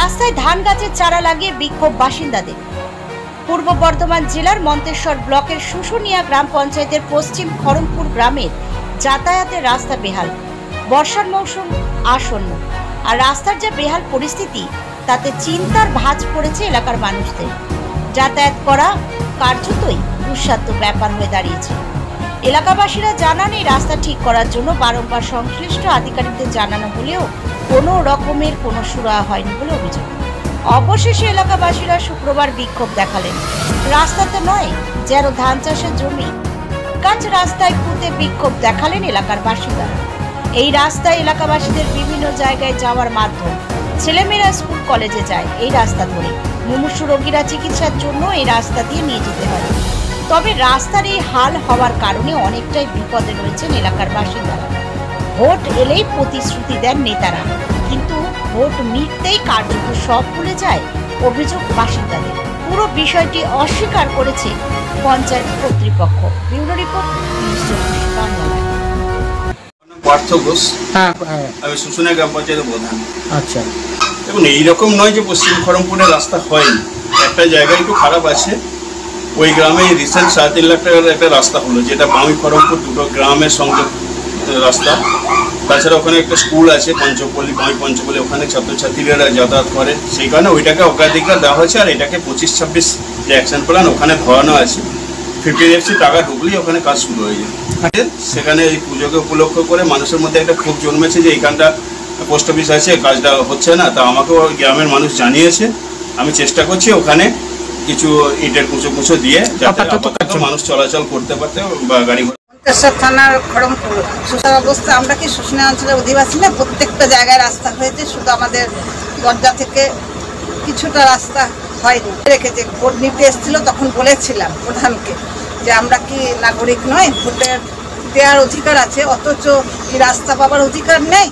রাস্তায় ধান গাছের চারা লাগিয়ে বিক্ষোভ বাসিন্দাদের। পূর্ব বর্ধমান জেলার মন্তেশ্বর ব্লকের শুশুনিয়া গ্রাম পঞ্চায়েতের পশ্চিম খড়মপুর গ্রামের যাতায়াতের রাস্তা বেহাল। বর্ষার মৌসুম আসন্ন, আর রাস্তার যা বেহাল পরিস্থিতি তাতে চিন্তার ভাঁজ পড়েছে এলাকার মানুষদের। যাতায়াত করা কার্যতই দুঃসাধ্য ব্যাপার হয়ে দাঁড়িয়েছে। এলাকাবাসীরা জানান এই রাস্তা ঠিক করার জন্য বারংবার সংশ্লিষ্ট আধিকারিকদের জানানো হলেও কোনো রকমের কোনো সুরাহা হয়নি বলে অভিযোগ। অবশেষে এলাকাবাসীরা শুক্রবার বিক্ষোভ দেখালেন। রাস্তাতে নয়, যেন ধান চাষের জমি। কাজ রাস্তায় পুঁতে বিক্ষোভ দেখালেন এলাকার বাসিন্দারা। এই রাস্তায় এলাকাবাসীদের বিভিন্ন জায়গায় যাওয়ার মাধ্যম। ছেলেমেয়েরা স্কুল কলেজে যায় এই রাস্তা ধরে। মুমূর্ষু রোগীরা চিকিৎসার জন্য এই রাস্তা দিয়ে নিয়ে যেতে হয়। তবে রাস্তার এই হাল হওয়ার কারণে অনেকটাই বিপদে রয়েছেন এলাকার বাসিন্দারা। ভোট এলেই প্রতিশ্রুতি দেন নেতারা, কিন্তু ভোট মিটতেই কার্যত সব ভুলে যায় অভিযোগ বাসিন্দাদের। পুরো বিষয়টি অস্বীকার করেছে পঞ্চায়েত কর্তৃপক্ষ। Bureau report, news 24 Bangla. Partha Ghosh, আমি শুশুনিয়া গ্রাম পঞ্চায়েতের প্রধান। আচ্ছা, দেখুন, এইরকম নয় যে পশ্চিম খড়মপুরের রাস্তা হয়নি, একটা জায়গায় একটু খারাপ আছে। ওই গ্রামে রিসেন্ট 3.5 লাখ টাকার একটা রাস্তা হলো, যেটা বামি খড়মপুর দুটো গ্রামের সংযোগ রাস্তা। তাছাড়া ওখানে একটা স্কুল আছে পঞ্চপল্লী, বামি পঞ্চপল্লী, ওখানে ছাত্রছাত্রীরা যাতায়াত করে, সেই কারণে ওইটাকে অগ্রাধিকার দেওয়া হয়েছে। আর এটাকে 25-26 যে অ্যাকশন প্ল্যান ওখানে ধরানো আছে। 50 টাকা ঢুকলেই ওখানে কাজ শুরু হয়ে যায়। সেখানে এই পুজোকে উপলক্ষ করে মানুষের মধ্যে একটা ক্ষোভ জন্মেছে যে এইখানটা পোস্ট অফিস আছে, কাজটা হচ্ছে না। তা আমাকেও গ্রামের মানুষ জানিয়েছে। আমি চেষ্টা করছি ওখানে কিছু ইটের কুচো দিয়ে যাতে মানুষ চলাচল করতে পারতে বা গাড়ি ঘোড়া। মন্তেশ্বর থানার খড়মপুর সুসার অবস্থা। আমরা কি শুশুনিয়া অঞ্চলের অধিবাসী না? প্রত্যেকটা জায়গায় রাস্তা হয়েছে, শুধু আমাদের দরজা থেকে কিছুটা রাস্তা হয়নি। রেখেছে, ভোট নিতে এসেছিল তখন বলেছিলাম প্রধানকে যে আমরা কি নাগরিক নয়, ভোটের দেওয়ার অধিকার আছে, অথচ কি রাস্তা পাবার অধিকার নেই।